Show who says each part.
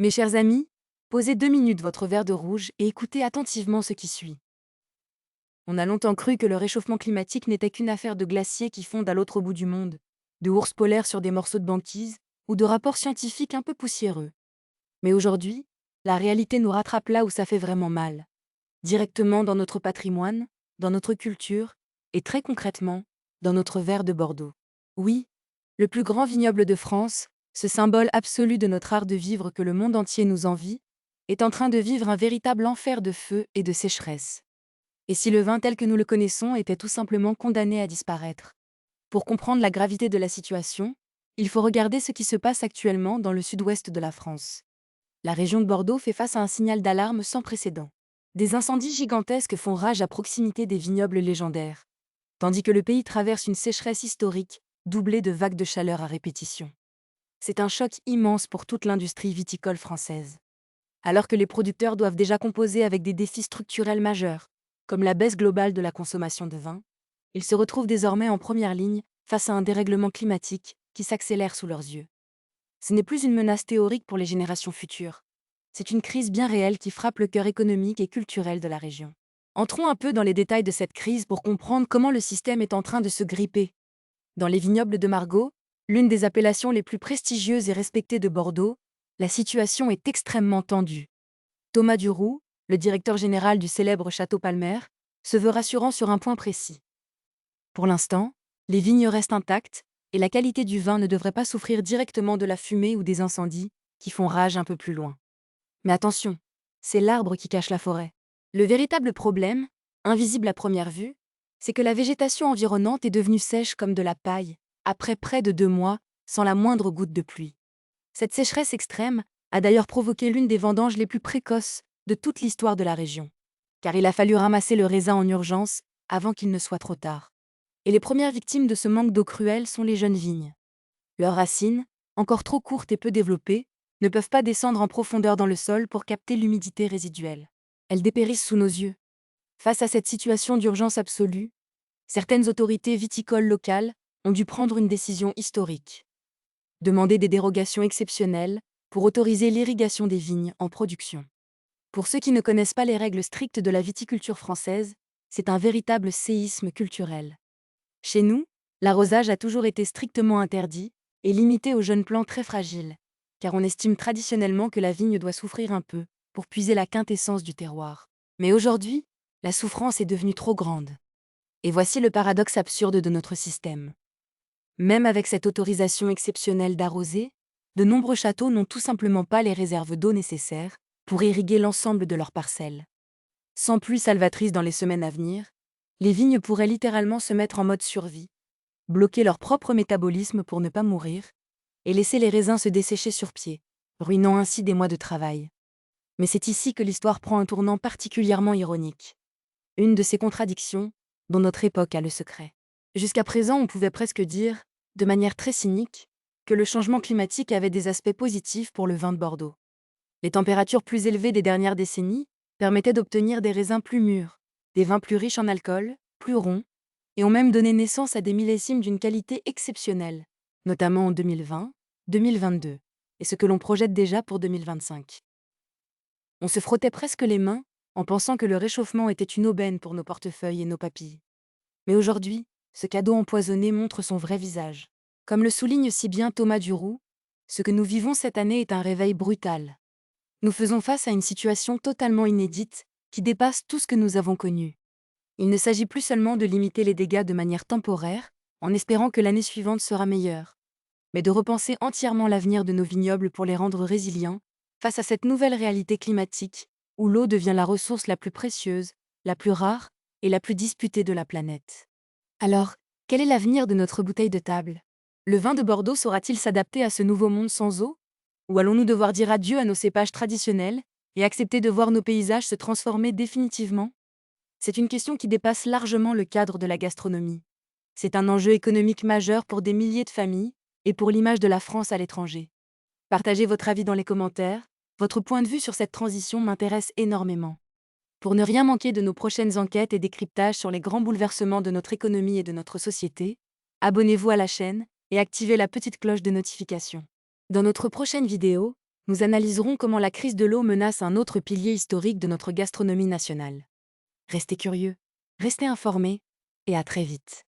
Speaker 1: Mes chers amis, posez 2 minutes votre verre de rouge et écoutez attentivement ce qui suit. On a longtemps cru que le réchauffement climatique n'était qu'une affaire de glaciers qui fondent à l'autre bout du monde, de ours polaires sur des morceaux de banquise ou de rapports scientifiques un peu poussiéreux. Mais aujourd'hui, la réalité nous rattrape là où ça fait vraiment mal. Directement dans notre patrimoine, dans notre culture et très concrètement, dans notre verre de Bordeaux. Oui, le plus grand vignoble de France, ce symbole absolu de notre art de vivre que le monde entier nous envie, est en train de vivre un véritable enfer de feu et de sécheresse. Et si le vin tel que nous le connaissons était tout simplement condamné à disparaître? Pour comprendre la gravité de la situation, il faut regarder ce qui se passe actuellement dans le sud-ouest de la France. La région de Bordeaux fait face à un signal d'alarme sans précédent. Des incendies gigantesques font rage à proximité des vignobles légendaires, tandis que le pays traverse une sécheresse historique, doublée de vagues de chaleur à répétition. C'est un choc immense pour toute l'industrie viticole française. Alors que les producteurs doivent déjà composer avec des défis structurels majeurs, comme la baisse globale de la consommation de vin, ils se retrouvent désormais en première ligne face à un dérèglement climatique qui s'accélère sous leurs yeux. Ce n'est plus une menace théorique pour les générations futures. C'est une crise bien réelle qui frappe le cœur économique et culturel de la région. Entrons un peu dans les détails de cette crise pour comprendre comment le système est en train de se gripper. Dans les vignobles de Margaux, l'une des appellations les plus prestigieuses et respectées de Bordeaux, la situation est extrêmement tendue. Thomas Duroux, le directeur général du célèbre Château Palmer, se veut rassurant sur un point précis. Pour l'instant, les vignes restent intactes et la qualité du vin ne devrait pas souffrir directement de la fumée ou des incendies qui font rage un peu plus loin. Mais attention, c'est l'arbre qui cache la forêt. Le véritable problème, invisible à première vue, c'est que la végétation environnante est devenue sèche comme de la paille, après près de 2 mois, sans la moindre goutte de pluie. Cette sécheresse extrême a d'ailleurs provoqué l'une des vendanges les plus précoces de toute l'histoire de la région, car il a fallu ramasser le raisin en urgence avant qu'il ne soit trop tard. Et les premières victimes de ce manque d'eau cruelle sont les jeunes vignes. Leurs racines, encore trop courtes et peu développées, ne peuvent pas descendre en profondeur dans le sol pour capter l'humidité résiduelle. Elles dépérissent sous nos yeux. Face à cette situation d'urgence absolue, certaines autorités viticoles locales ont dû prendre une décision historique. Demander des dérogations exceptionnelles pour autoriser l'irrigation des vignes en production. Pour ceux qui ne connaissent pas les règles strictes de la viticulture française, c'est un véritable séisme culturel. Chez nous, l'arrosage a toujours été strictement interdit et limité aux jeunes plants très fragiles, car on estime traditionnellement que la vigne doit souffrir un peu pour puiser la quintessence du terroir. Mais aujourd'hui, la souffrance est devenue trop grande. Et voici le paradoxe absurde de notre système. Même avec cette autorisation exceptionnelle d'arroser, de nombreux châteaux n'ont tout simplement pas les réserves d'eau nécessaires pour irriguer l'ensemble de leurs parcelles. Sans pluie salvatrice dans les semaines à venir, les vignes pourraient littéralement se mettre en mode survie, bloquer leur propre métabolisme pour ne pas mourir, et laisser les raisins se dessécher sur pied, ruinant ainsi des mois de travail. Mais c'est ici que l'histoire prend un tournant particulièrement ironique. Une de ces contradictions dont notre époque a le secret. Jusqu'à présent, on pouvait presque dire, de manière très cynique, que le changement climatique avait des aspects positifs pour le vin de Bordeaux. Les températures plus élevées des dernières décennies permettaient d'obtenir des raisins plus mûrs, des vins plus riches en alcool, plus ronds, et ont même donné naissance à des millésimes d'une qualité exceptionnelle, notamment en 2020, 2022, et ce que l'on projette déjà pour 2025. On se frottait presque les mains en pensant que le réchauffement était une aubaine pour nos portefeuilles et nos papilles. Mais aujourd'hui, ce cadeau empoisonné montre son vrai visage. Comme le souligne si bien Thomas Duroux, ce que nous vivons cette année est un réveil brutal. Nous faisons face à une situation totalement inédite qui dépasse tout ce que nous avons connu. Il ne s'agit plus seulement de limiter les dégâts de manière temporaire, en espérant que l'année suivante sera meilleure, mais de repenser entièrement l'avenir de nos vignobles pour les rendre résilients face à cette nouvelle réalité climatique où l'eau devient la ressource la plus précieuse, la plus rare et la plus disputée de la planète. Alors, quel est l'avenir de notre bouteille de table? Le vin de Bordeaux saura-t-il s'adapter à ce nouveau monde sans eau? Ou allons-nous devoir dire adieu à nos cépages traditionnels et accepter de voir nos paysages se transformer définitivement? C'est une question qui dépasse largement le cadre de la gastronomie. C'est un enjeu économique majeur pour des milliers de familles et pour l'image de la France à l'étranger. Partagez votre avis dans les commentaires, votre point de vue sur cette transition m'intéresse énormément. Pour ne rien manquer de nos prochaines enquêtes et décryptages sur les grands bouleversements de notre économie et de notre société, abonnez-vous à la chaîne et activez la petite cloche de notification. Dans notre prochaine vidéo, Nous analyserons comment la crise de l'eau menace un autre pilier historique de notre gastronomie nationale. Restez curieux, restez informés, et à très vite.